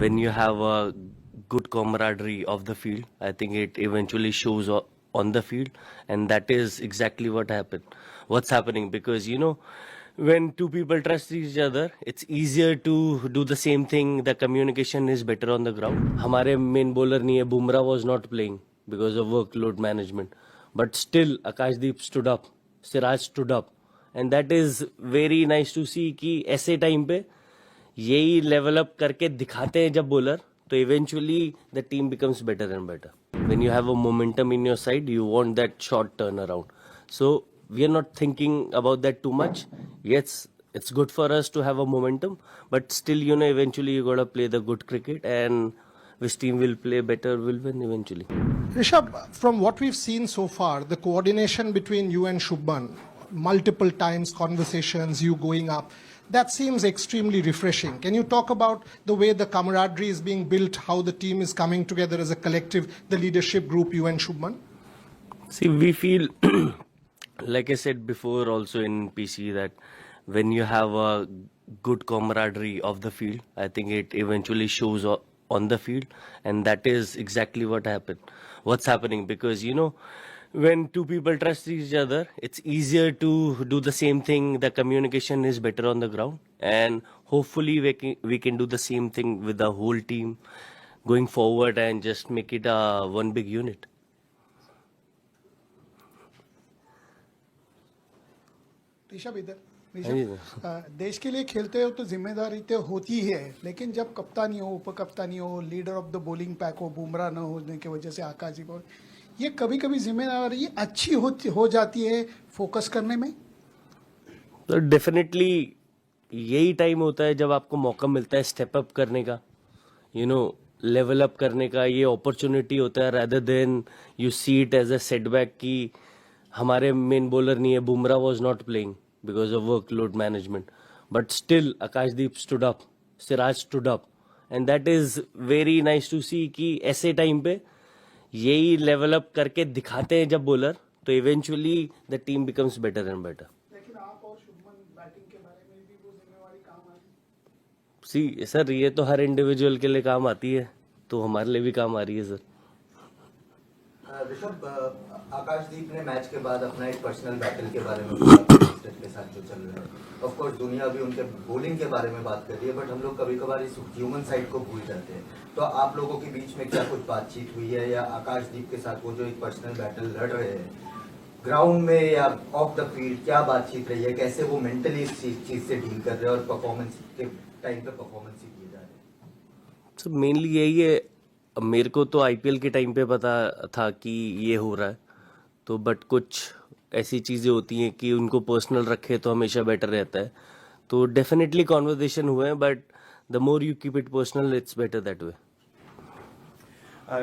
when you have a good camaraderie of the field, I think it eventually shows on the field, and that is exactly what happened. What's happening, because when two people trust each other, it's easier to do the same thing. The communication is better on the ground. हमारे main bowler नहीं है, Bumrah was not playing because of workload management, but still Akashdeep stood up, Siraj stood up, and that is very nice to see कि ऐसे time पे यही level up करके दिखाते हैं जब बॉलर, तो eventually the team becomes better and better. When you have a momentum in your side, you want that short turn around. So we are not thinking about that too much. Yes, it's good for us to have a momentum, but still, eventually you gotta play the good cricket, and which team will play better will win eventually. Rishabh, from what we've seen so far, the coordination between you and Shubman, multiple times conversations, you going up, that seems extremely refreshing. Can you talk about the way the camaraderie is being built, how the team is coming together as a collective, the leadership group, you and Shubman? See, we feel, like I said before also in PC, that when you have a good camaraderie of the field, I think it eventually shows on the field, and that is exactly what happened. What's happening, because when two people trust each other, it's easier to do the same thing. The communication is better on the ground, and hopefully we can do the same thing with the whole team going forward and just make it a one big unit. Rishabh इधर. देश के लिए खेलते हो तो जिम्मेदारी तो होती है, लेकिन जब कप्तानी हो, उप कप्तानी हो, leader of the bowling pack हो, बुमराह न होने की वजह से आकाशदीप हो, ये कभी कभी जिम्मेदारी अच्छी हो जाती है फोकस करने में. तो डेफिनेटली यही टाइम होता है जब आपको मौका मिलता है स्टेप अप करने का, लेवल अप करने का. ये अपॉर्चुनिटी होता है, rather then you see it as a setback कि हमारे मेन बॉलर नहीं है, Bumrah was not playing because of workload management, but still Akashdeep stood up, Siraj stood up, and that is very nice to see कि ऐसे time पे यही level up करके दिखाते हैं जब बॉलर, तो eventually the team becomes better and better. लेकिन आप और शुभमन बैटिंग के बारे में भी वो जिम्मेवारी काम आई. सी सर, ये तो हर इंडिविजुअल के लिए काम आती है, तो हमारे लिए भी काम आ रही है सर. ऋषभ, आकाशदीप ने मैच के बाद अपना एक पर्सनल बैटल के बारे में बोला के साथ जो चल रहा है. ऑफ कोर्स दुनिया भी उनके बॉलिंग के बारे में बात कर रही है, बट हम लोग कभी कभार इस ह्यूमन साइड को भूल जाते हैं. तो आप लोगों के बीच में क्या कुछ बातचीत हुई है, या आकाशदीप के साथ वो जो एक पर्सनल बैटल लड़ रहे हैं ग्राउंड में या ऑफ द फील्ड, क्या बातचीत रही है, कैसे वो मेंटली इस चीज से डील कर रहे हैं, और परफॉर्मेंस के टाइम पे परफॉर्मेंस ही किए जा रहे हैं? सर मेनली यही है. अब मेरे को तो आईपीएल के टाइम पे पता था कि ये हो रहा है, तो बट कुछ ऐसी चीज़ें होती हैं कि उनको पर्सनल रखे तो हमेशा बेटर रहता है. तो डेफिनेटली कॉन्वर्सेशन हुए हैं, but the more you keep it personal, it's better that way.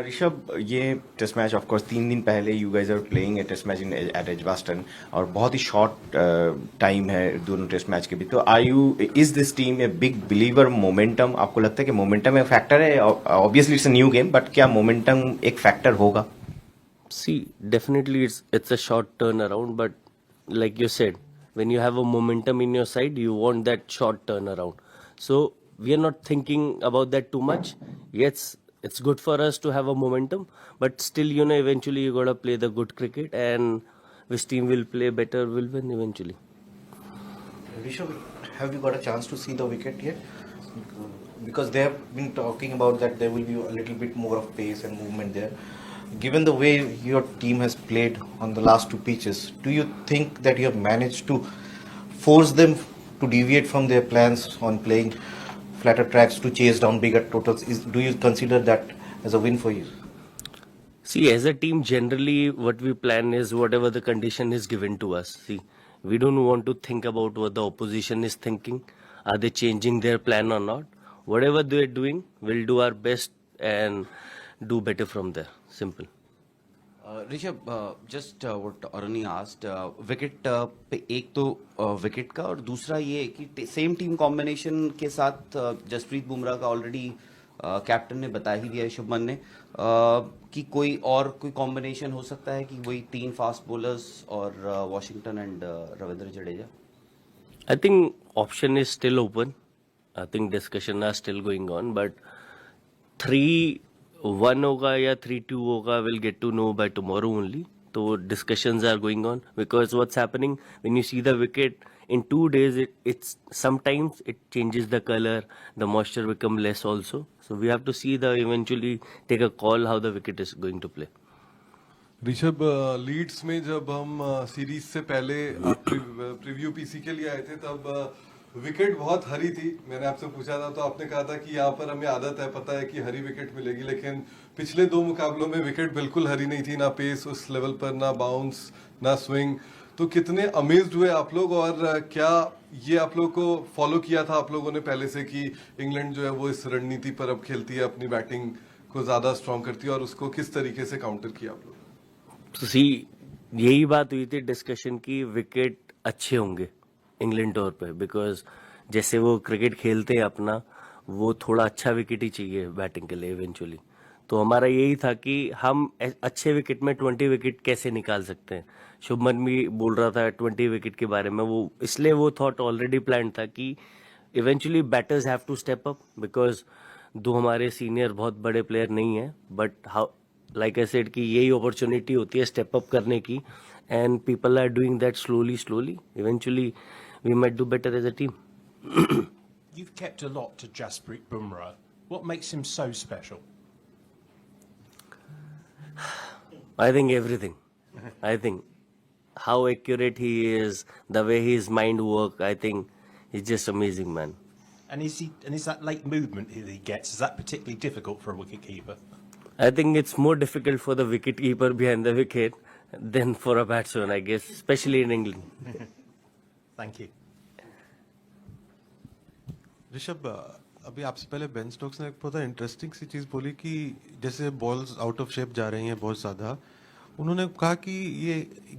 Rishabh, ये टेस्ट मैच ऑफ कोर्स 3 दिन पहले you guys are playing a test match in at Edgbaston, और बहुत ही शॉर्ट टाइम है दोनों टेस्ट मैच के बीच. तो are you is this team a big believer momentum? आपको लगता है कि मोमेंटम एक फैक्टर है? Obviously it's a new game, but क्या मोमेंटम एक फैक्टर होगा? See, definitely it's a short turnaround, but like you said, when you have a momentum in your side, you want that short turnaround. So we are not thinking about that too much. Yes, it's good for us to have a momentum, but still, eventually you gotta play the good cricket, and which team will play better will win eventually. Rishabh, have you got a chance to see the wicket yet? Because they have been talking about that there will be a little bit more of pace and movement there. Given the way your team has played on the last 2 pitches, do you think that you have managed to force them to deviate from their plans on playing flatter tracks to chase down bigger totals? Do you consider that as a win for you? See, as a team, generally what we plan is whatever the condition is given to us. See, we don't want to think about what the opposition is thinking. Are they changing their plan or not? Whatever they're doing, we'll do our best and do better from there. Simple. Rishabh, just what Aruni asked, wicket पे एक तो wicket का, और दूसरा ये कि same team combination के साथ जसप्रीत बुमराह का ऑलरेडी कैप्टन ने बता ही दिया है, शुभमन ने, कि कोई कॉम्बिनेशन हो सकता है कि वही 3 फास्ट बॉलर्स और Washington and Ravindra Jadeja. I think option is still open. I think discussion are still going on, but 3-1 होगा या 3-2 होगा, we'll get to know by tomorrow only. So discussions are going on because what's happening when you see the wicket in 2 days, it's sometimes it changes the color, the moisture become less also. So we have to see the eventually take a call how the wicket is going to play. Rishabh, Leeds में जब हम series से पहले preview PC के लिए आए थे तब विकेट बहुत हरी थी. मैंने आपसे पूछा था तो आपने कहा था कि यहाँ पर हमें आदत है, पता है कि हरी विकेट मिलेगी, लेकिन पिछले 2 मुकाबलों में विकेट बिल्कुल हरी नहीं थी, ना पेस उस लेवल पर, ना बाउंस, ना स्विंग. तो कितने अमेज्ड हुए आप लोग, और क्या ये आप लोग को फॉलो किया था आप लोगों ने पहले से कि इंग्लैंड जो है वो इस रणनीति पर अब खेलती है, अपनी बैटिंग को ज्यादा स्ट्रॉन्ग करती है, और उसको किस तरीके से काउंटर किया आप लोग? तो सी यही बात हुई थी डिस्कशन की, विकेट अच्छे होंगे इंग्लैंड टूर पे, बिकॉज जैसे वो क्रिकेट खेलते हैं अपना, वो थोड़ा अच्छा विकेट ही चाहिए बैटिंग के लिए इवेंचुअली. तो हमारा यही था कि हम अच्छे विकेट में 20 विकेट कैसे निकाल सकते हैं. शुभमन भी बोल रहा था 20 विकेट के बारे में, वो इसलिए वो थॉट ऑलरेडी प्लान था कि eventually batters have to step up, because though हमारे सीनियर बहुत बड़े प्लेयर नहीं है, but how like I said कि यही अपॉर्चुनिटी होती है स्टेप अप करने की, and people are doing that slowly. Eventually we might do better as a team. You've kept a lot to Jasprit Bumrah. What makes him so special? I think everything. I think how accurate he is, the way his mind work, I think he's just amazing, man. And is that late movement that he gets, is that particularly difficult for a wicketkeeper? I think it's more difficult for the wicketkeeper behind the wicket than for a batsman, I guess, especially in England. Thank you. Rishabh, अभी आपसे पहले Ben Stokes ने एक बहुत interesting सी चीज़ बोली कि जैसे balls out of shape जा रही हैं बहुत ज़्यादा, उन्होंने कहा कि ये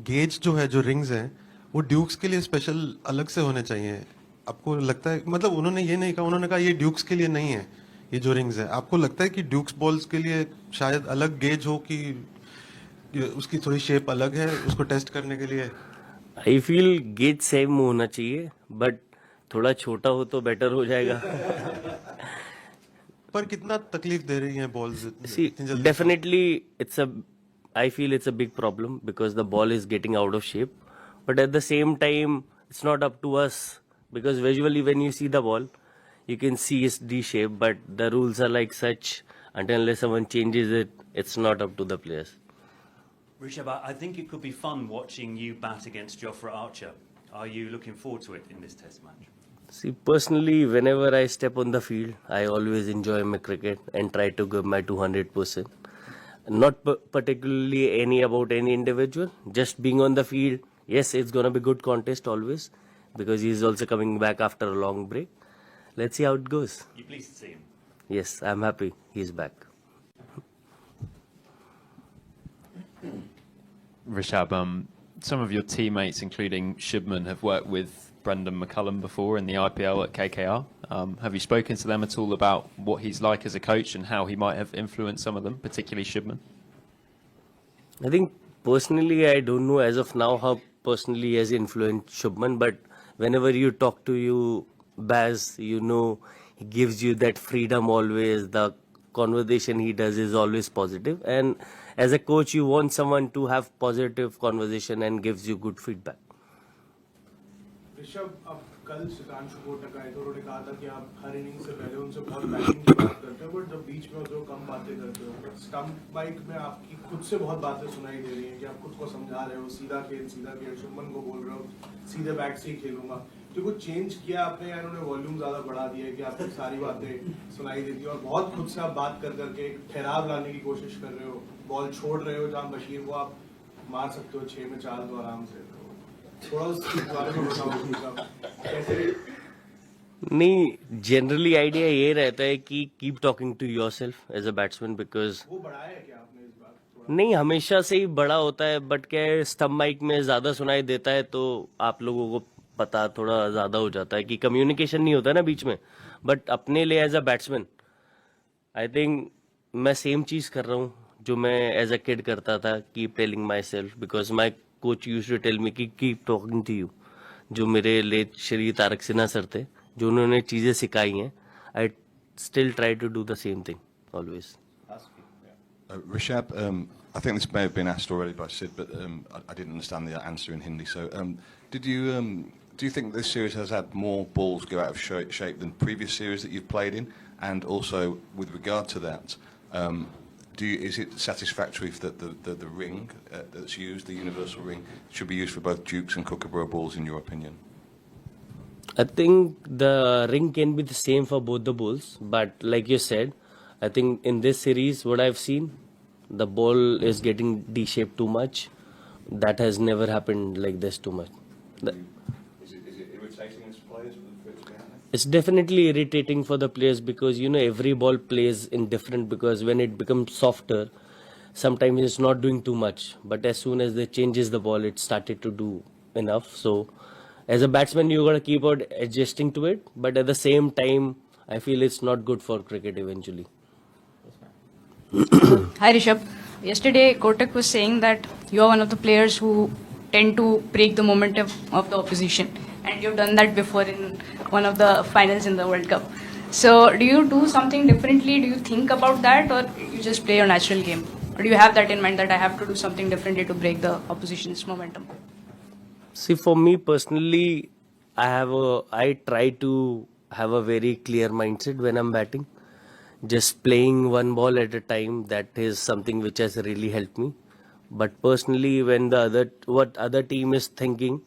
गेज जो है, जो रिंग्स हैं, वो ड्यूक्स के लिए स्पेशल अलग से होने चाहिए. आपको लगता है, मतलब उन्होंने ये नहीं कहा, उन्होंने कहा ये ड्यूक्स के लिए नहीं है ये जो रिंग्स है. आपको लगता है कि ड्यूक्स बॉल्स के लिए शायद अलग गेज हो, कि उसकी थोड़ी शेप अलग है उसको टेस्ट करने के लिए? I feel गेज सेम होना चाहिए, बट थोड़ा छोटा हो तो बेटर हो जाएगा. पर कितना तकलीफ दे रही हैं balls? See, definitely I feel it's a big problem because the ball is getting out of shape. But at the same time, it's not up to us, because visually when you see the ball, you can see it's D-shape, but the rules are like such, until unless someone changes it, it's not up to the players. Rishabh, I think it could be fun watching you bat against Jofra Archer. Are you looking forward to it in this test match? See, personally, whenever I step on the field, I always enjoy my cricket and try to give my 200%. Not particularly about any individual, just being on the field. Yes, it's going to be good contest always, because he's also coming back after a long break. Let's see how it goes. You pleased to see him? Yes, I'm happy he's back. Rishabh, some of your teammates, including Shubman, have worked with Brendan McCullum before in the IPL at KKR. Have you spoken to them at all about what he's like as a coach and how he might have influenced some of them, particularly Shubman? I think personally, I don't know as of now how personally he has influenced Shubman, but whenever you talk to you, Baz, you know, he gives you that freedom always. The conversation he does is always positive, and as a coach, you want someone to have positive conversation and gives you good feedback. Rishabh, अब कल सिद्धांशु कोटक आए थे, उन्होंने कहा था कि आप हर inning से पहले उनसे बहुत बैटिंग की बात करते हो, बट जब बीच में होते हो कम बातें करते हो. बट स्टंप माइक में आपकी खुद से बहुत बातें सुनाई दे रही हैं कि आप खुद को समझा रहे हो, सीधा खेल. शुभमन को बोल रहे हो सीधे बैट से ही खेलूंगा. तो कुछ चेंज किया आपने, या उन्होंने वॉल्यूम ज्यादा बढ़ा दिया है कि आपको सारी बातें सुनाई देती है, और बहुत खुद से आप बात कर करके एक ठहराव लाने की कोशिश कर रहे हो, बॉल छोड़ रहे हो जहाँ बशीर को आप मार सकते हो 6 में 4 तो आराम से. थोड़ा उस बारे में बताओ कैसे? नहीं, जनरली आइडिया ये रहता है कि keep talking to yourself as a batsman, because वो बढ़ाया है क्या आपने इस बार? नहीं, हमेशा से ही बड़ा होता है, बट क्या है, स्टंप माइक में ज्यादा सुनाई देता है तो आप लोगों को पता थोड़ा ज्यादा हो जाता है कि कम्युनिकेशन नहीं होता ना बीच में. बट अपने लिए as a batsman, I think मैं सेम चीज कर रहा हूँ जो मैं एज अ किड करता था, keep telling myself, because my coach used to tell me कि कीप टॉकिंग टू यू. जो मेरे लेट श्री तारक सिन्हा सर थे, जो उन्होंने चीजें सिखाई हैं, I still try to do the same thing. always. Rishabh, I think this may have been asked already by Sid, but I didn't understand the answer in Hindi. So, do you think this series has had more balls go out of shape than previous series that you've played in? And also, with regard to that, is it satisfactory that the ring that's used, the universal ring, should be used for both Dukes and Kookaburra balls, in your opinion? I think the ring can be the same for both the balls, but like you said, I think in this series, what I've seen, the ball is getting D-shaped too much. That has never happened like this too much. Is it irritating as players for it to be happening? It's definitely irritating for the players because every ball plays in different, because when it becomes softer, sometimes it's not doing too much, but as soon as they changes the ball, it started to do enough. So as a batsman, you gotta keep on adjusting to it, but at the same time, I feel it's not good for cricket eventually. Hi Rishabh. Yesterday Kotak was saying that you are one of the players who tend to break the momentum of the opposition, and you've done that before in one of the finals in the World Cup. So do you do something differently? Do you think about that, or you just play your natural game? Or do you have that in mind that I have to do something differently to break the opposition's momentum? See, for me personally, I try to have a very clear mindset when I'm batting. Just playing one ball at a time, that is something which has really helped me. But personally, when what other team is thinking,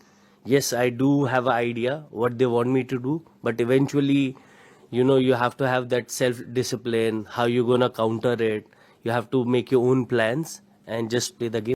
yes, I do have an idea what they want me to do, but eventually, you have to have that self-discipline, how you're gonna counter it. You have to make your own plans and just play the game.